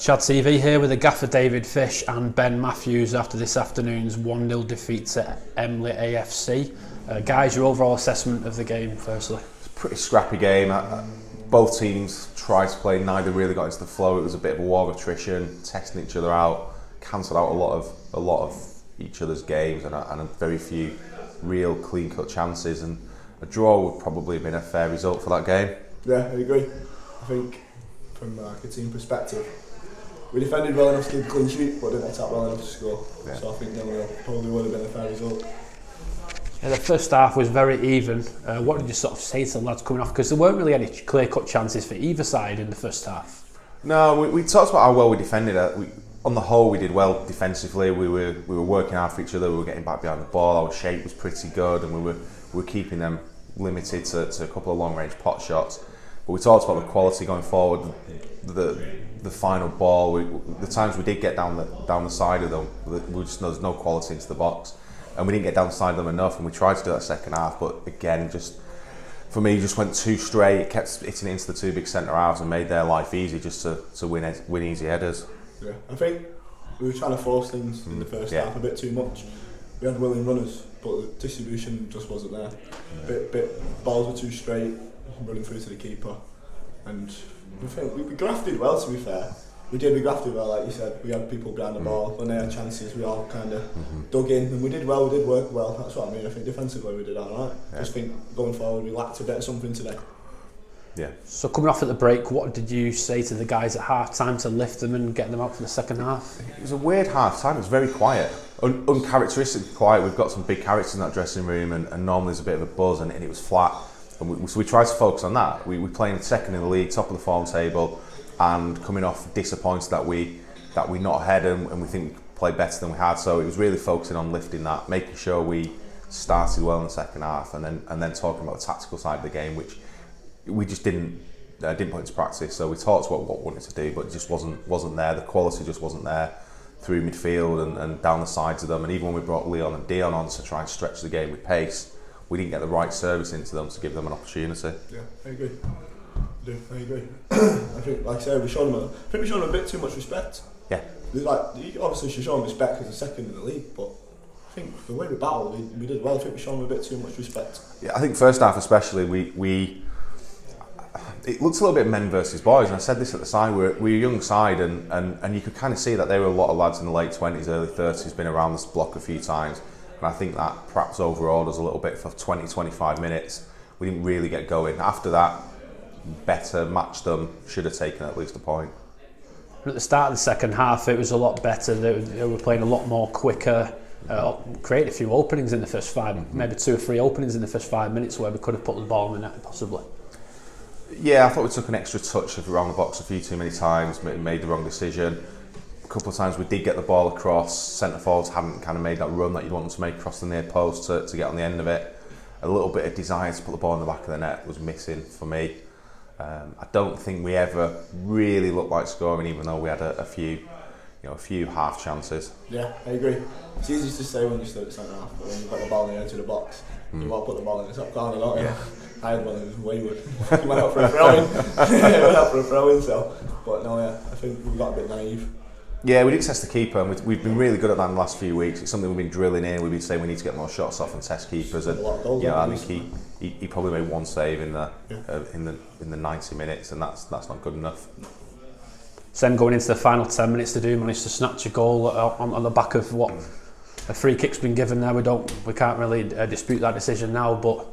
Chad TV here with the gaffer David Fish and Ben Matthews after this afternoon's 1-0 defeat to Emley AFC. Guys, your overall assessment of the game firstly? It's a pretty scrappy game. Both teams tried to play, neither really got into the flow. It was a bit of a war of attrition, testing each other out, cancelled out a lot of each other's games and a very few real clean-cut chances, and a draw would probably have been a fair result for that game. Yeah, I agree. I think from a team perspective, we defended well enough to keep a clean sheet, but didn't attack well enough to score. Yeah. So I think 0-0 probably would have been a fair result. Yeah, the first half was very even. What did you sort of say to the lads coming off? Because there weren't really any clear-cut chances for either side in the first half. No, we talked about how well we defended. On the whole, we did well defensively. We were working hard for each other. We were getting back behind the ball. Our shape was pretty good, and we were keeping them limited to a couple of long-range pot shots. But we talked about the quality going forward. The final ball, the times we did get down the side of them, there's no quality into the box, and we didn't get down the side of them enough. And we tried to do that second half, but again, just for me, just went too straight. It kept hitting it into the two big centre halves and made their life easy just to win easy headers. Yeah, I think we were trying to force things in the first half a bit too much. We had willing runners, but the distribution just wasn't there. Balls were too straight, running through to the keeper, and we grafted well. To be fair, we grafted well, like you said. We had people behind the ball. When they had chances, we all kind of dug in, and we did well. We did work well. That's what I mean. I think defensively we did all right. Yeah. Just think going forward we lacked a bit of something today. Yeah. So coming off at the break, what did you say to the guys at half time to lift them and get them out for the second half? It was a weird half time. It was very quiet, uncharacteristically quiet. We've got some big characters in that dressing room, and normally there's a bit of a buzz, and it was flat. And so we tried to focus on that. We playing second in the league, top of the form table, and coming off disappointed that we not ahead, and we think we played better than we had. So it was really focusing on lifting that, making sure we started well in the second half, and then talking about the tactical side of the game, which we just didn't put into practice. So we talked about what we wanted to do, but it just wasn't there. The quality just wasn't there through midfield and down the sides of them. And even when we brought Leon and Dion on to try and stretch the game with pace, we didn't get the right service into them to give them an opportunity. Yeah, I agree. I agree. I think, like I said, we showed them a bit too much respect. Yeah. Like, you obviously should show them respect because they're second in the league, but I think the way we battled, we did well. I think we showed them a bit too much respect. Yeah, I think first half especially, it looks a little bit men versus boys, and I said this at the side, we're a young side, and you could kind of see that there were a lot of lads in the late 20s, early 30s, been around this block a few times, and I think that perhaps overawed us a little bit for 20-25 minutes. We didn't really get going. After that, better matched them, should have taken at least a point. At the start of the second half, it was a lot better. They were playing a lot more quicker. Created a few openings in the first maybe 2 or 3 openings in the first 5 minutes where we could have put the ball in the net possibly. Yeah, I thought we took an extra touch around the box a few too many times, made the wrong decision. A couple of times we did get the ball across, centre forwards hadn't kind of made that run that you'd want them to make across the near post to get on the end of it. A little bit of desire to put the ball in the back of the net was missing for me. I don't think we ever really looked like scoring, even though we had a few half chances. Yeah, I agree. It's easy to say when you stood at centre half, but when you've got the ball in the edge of the box, you want to put the ball in the top corner, don't you? Yeah. I had one that was wayward. He went out for a throw-in. But no, yeah, I think we got a bit naive. Yeah, we did test the keeper, and we've been really good at that in the last few weeks. It's something we've been drilling in. We've been saying we need to get more shots off and test keepers. And I think he probably made one save in the 90 minutes, and that's not good enough. So then going into the final 10 minutes to do, managed to snatch a goal on the back of what a free kick's been given there. We can't really dispute that decision now, but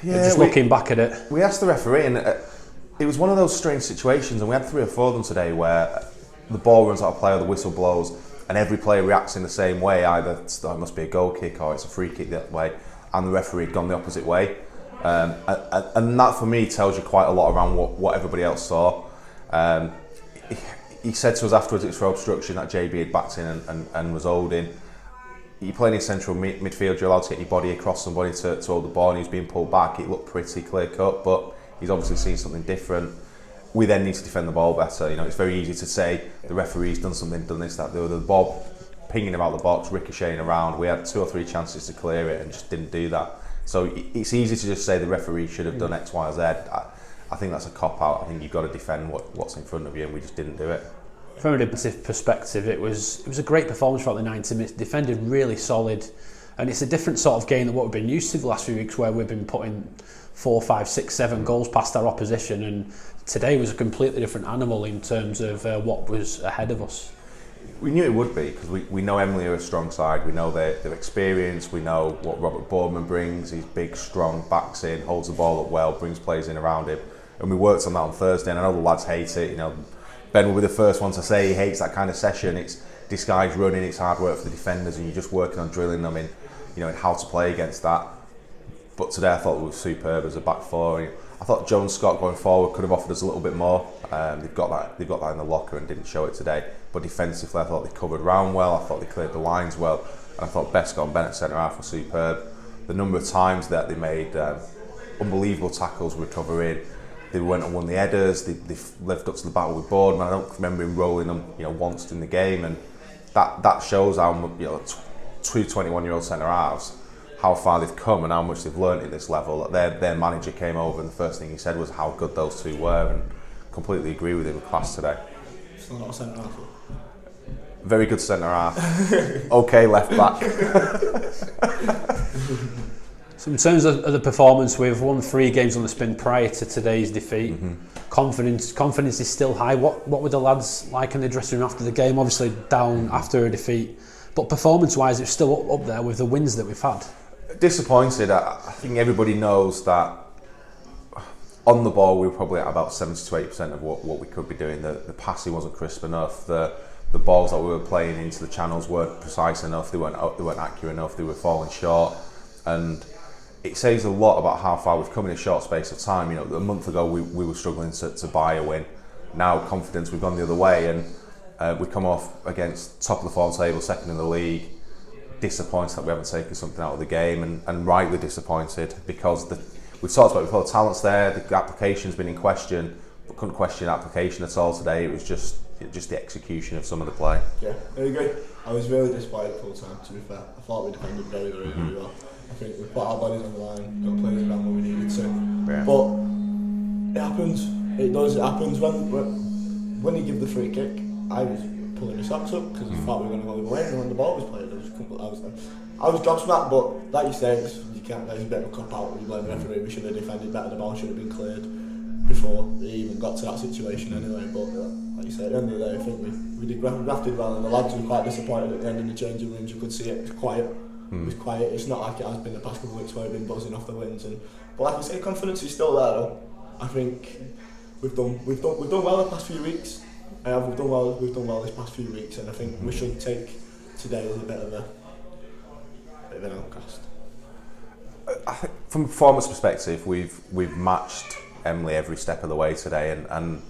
just looking back at it, we asked the referee, and it was one of those strange situations, and we had 3 or 4 of them today where the ball runs out of play or the whistle blows, and every player reacts in the same way. Either it must be a goal kick or it's a free kick that way, and the referee had gone the opposite way, and that for me tells you quite a lot around what everybody else saw. He said to us afterwards it's for obstruction that JB had backed in and was holding. You're playing in central midfield, you're allowed to get your body across somebody to hold the ball, and he's being pulled back. It looked pretty clear cut, but he's obviously seen something different. We then need to defend the ball better. It's very easy to say the referee's done something, done this, that, the ball pinging about the box, ricocheting around. We had 2 or 3 chances to clear it and just didn't do that. So it's easy to just say the referee should have done X, Y, or Z. I think that's a cop out. I think you've got to defend what's in front of you, and we just didn't do it. From a defensive perspective, it was a great performance throughout the 90 minutes. Defended really solid, and it's a different sort of game than what we've been used to the last few weeks, where we've been putting 4, 5, 6, 7 goals past our opposition, and today was a completely different animal in terms of what was ahead of us. We knew it would be, because we know Emley are a strong side. We know their experience. We know what Robert Boardman brings. He's big, strong, backs in, holds the ball up well, brings players in around him, and we worked on that on Thursday. And I know the lads hate it. Ben will be the first one to say he hates that kind of session. It's disguised running, it's hard work for the defenders, and you're just working on drilling them in, in how to play against that. But today I thought it was superb as a back four. I thought Joe and Scott going forward could have offered us a little bit more. They've got that in the locker and didn't show it today. But defensively, I thought they covered round well. I thought they cleared the lines well, and I thought Bescott and Bennett centre half were superb. The number of times that they made unbelievable tackles recovering. They went and won the headers. They lived up to the battle with Boardman. I don't remember him rolling them, once in the game, and that shows how two 21-year-old centre halves, how far they've come and how much they've learnt at this level. Their manager came over and the first thing he said was how good those two were, and completely agree with him. Class today. Still not a centre half. Very good centre half. Okay, left back. So in terms of the performance, we've won 3 games on the spin prior to today's defeat. Confidence is still high. What were the lads like in the dressing room after the game? Obviously down after a defeat, but performance-wise, it's still up there with the wins that we've had. Disappointed. I think everybody knows that on the ball we were probably at about 70 to 80% of what we could be doing. The passing wasn't crisp enough. The balls that we were playing into the channels weren't precise enough. They weren't accurate enough. They were falling short, and it says a lot about how far we've come in a short space of time. A month ago we were struggling to buy a win. Now confidence, we've gone the other way, and we come off against top of the form table, second in the league. Disappointed that we haven't taken something out of the game, and rightly disappointed, because we've talked about before, the talent's there, the application's been in question, but couldn't question application at all today. It was just the execution of some of the play. Yeah, I agree. I was really disappointed full time, to be fair. I thought we defended very, very, very well. I think we put our bodies on the line, got players around where we needed to. Yeah. But it happens. It does. It happens when you give the free kick. I was pulling my socks up because I thought we were going to go away, and when the ball was played, I was gobsmacked. But like you say, you can't. There's a bit of a cop out when you blame the referee. We should have defended better. The ball should have been cleared before they even got to that situation anyway. But like you say, at the end of the day, I think we drafted well, and the lads were quite disappointed at the end in the changing rooms. You could see it was quiet. It was quiet. It's not like it has been the past couple of weeks where we've been buzzing off the wins. But like I say, confidence is still there though. I think we've done well the past few weeks. We've done well this past few weeks, and I think we should take today as a bit of an outcast. I think from a performance perspective, we've matched Emley every step of the way today, and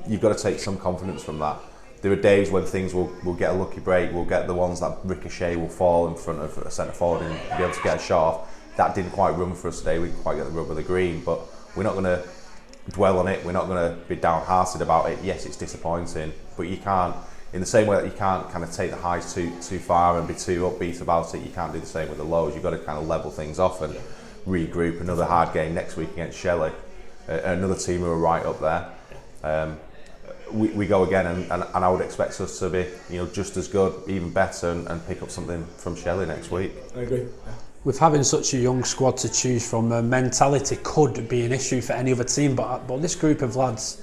you've got to take some confidence from that. There are days when things will get a lucky break. We'll get the ones that ricochet will fall in front of a centre forward and be able to get a shot off. That didn't quite run for us today. We didn't quite get the rub of the green, but we're not going to dwell on it. We're not going to be downhearted about it. Yes, it's disappointing, but you can't, in the same way that you can't kind of take the highs too far and be too upbeat about it, you can't do the same with the lows. You've got to kind of level things off and regroup. Another hard game next week against Shelley, another team who are right up there. We go again, and I would expect us to be just as good, even better, and pick up something from Shelley next week. I agree. Yeah. With having such a young squad to choose from, mentality could be an issue for any other team, but this group of lads,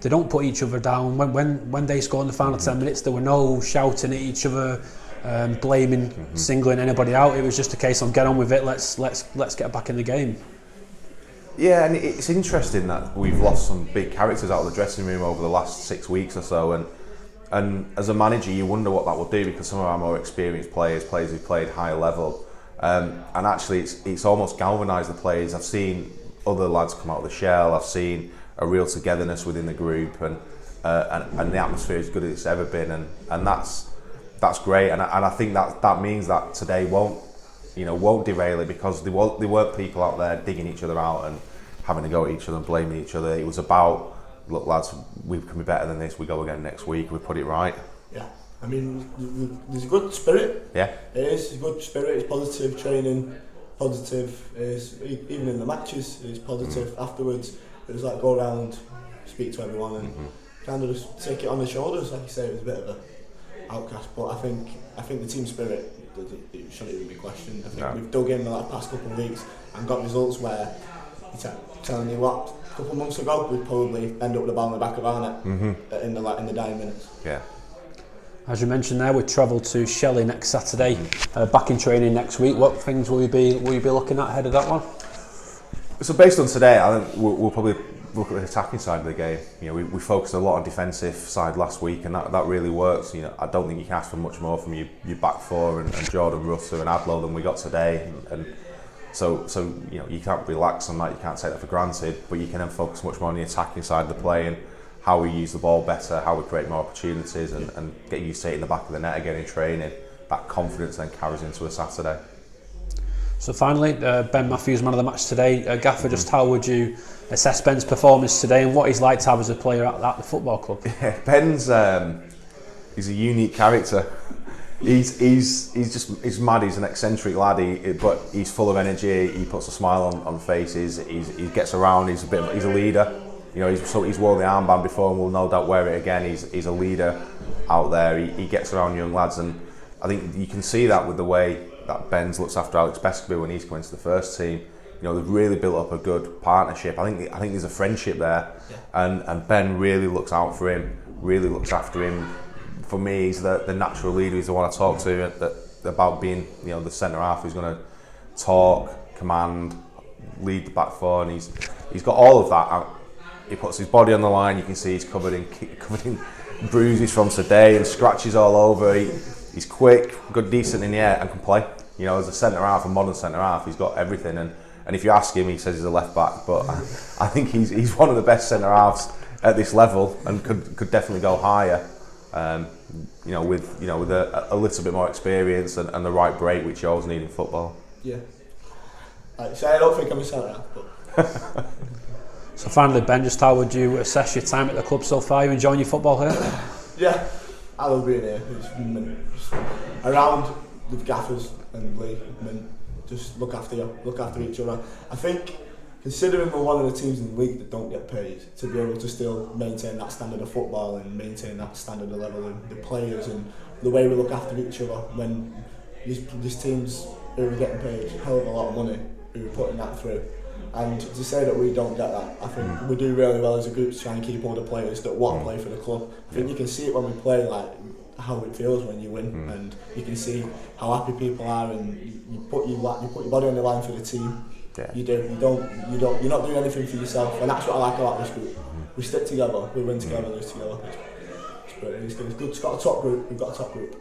they don't put each other down. When they scored in the final 10 minutes, there were no shouting at each other, blaming, singling anybody out. It was just a case of get on with it. Let's get back in the game. Yeah, and it's interesting that we've lost some big characters out of the dressing room over the last 6 weeks or so, and as a manager you wonder what that will do, because some of our more experienced players who've played higher level, and actually it's almost galvanised the players. I've seen other lads come out of the shell. I've seen a real togetherness within the group, and the atmosphere is good as it's ever been, and that's great, and I think that means that today won't derail it, because there weren't people out there digging each other out and having to go at each other and blaming each other. It was about, look lads, we can be better than this, we go again next week, we put it right. Yeah, I mean, there's a good spirit. Yeah. It is a good spirit, it's positive training, positive, even in the matches, it's positive. Afterwards, it was like go around, speak to everyone, and kind of just take it on the shoulders. Like you say, it was a bit of a outcast, but I think the team spirit it shouldn't even be questioned. I think we've dug in the past couple of weeks and got results where you're telling you what, a couple of months ago we'd probably end up with the ball in the back of our net in the dying minutes. Yeah. As you mentioned there, we travel to Shelley next Saturday, back in training next week. What things will you be looking at ahead of that one? So based on today, I think we'll probably look at the attacking side of the game. You know, we focused a lot on defensive side last week, and that really works. You know, I don't think you can ask for much more from your back four and Jordan Rutter and Adlow than we got today. And so you know, you can't relax on that. You can't take that for granted. But you can then focus much more on the attacking side of the play and how we use the ball better, how we create more opportunities, and get used to it in the back of the net again in training. That confidence then carries into a Saturday. So finally, Ben Matthews, man of the match today. Gaffer, just how would you assess Ben's performance today and what he's like to have as a player at the football club? Yeah, Ben's he's a unique character. He's mad. He's an eccentric lad, but he's full of energy. He puts a smile on faces. He gets around. He's a leader. You know, he's worn the armband before and will no doubt wear it again. He's a leader out there. He gets around young lads, and I think you can see that with the way that Ben's looks after Alex Beskerby when he's come into the first team. You know, they've really built up a good partnership. I think there's a friendship there, and Ben really looks out for him, really looks after him. For me, he's the natural leader. He's the one I talk to about being, you know, the centre half who's going to talk, command, lead the back four, and he's got all of that. He puts his body on the line. You can see he's covered in bruises from today and scratches all over. He's quick, good, decent in the air, and can play. You know, as a centre half, a modern centre half, he's got everything. And if you ask him, he says he's a left back. But I think he's one of the best centre halves at this level, and could definitely go higher. You know, with a little bit more experience and the right break, which you always need in football. Yeah. So I don't think I'm a centre half, but. So finally, Ben, just how would you assess your time at the club so far? You enjoying your football here? Yeah, I love being here. It's around the gaffers and Lee, just look after each other. I think, considering we're one of the teams in the league that don't get paid, to be able to still maintain that standard of football and maintain that standard of level of the players and the way we look after each other when these teams who are getting paid a hell of a lot of money who are putting that through. And to say that we don't get that, I think we do really well as a group to try and keep all the players that want to play for the club. I think you can see it when we play, like how it feels when you win, and you can see how happy people are, and you put your body on the line for the team. Yeah. You're not doing anything for yourself, and that's what I like about this group. We stick together, we win together, lose together. It's good. It's got a top group. We've got a top group.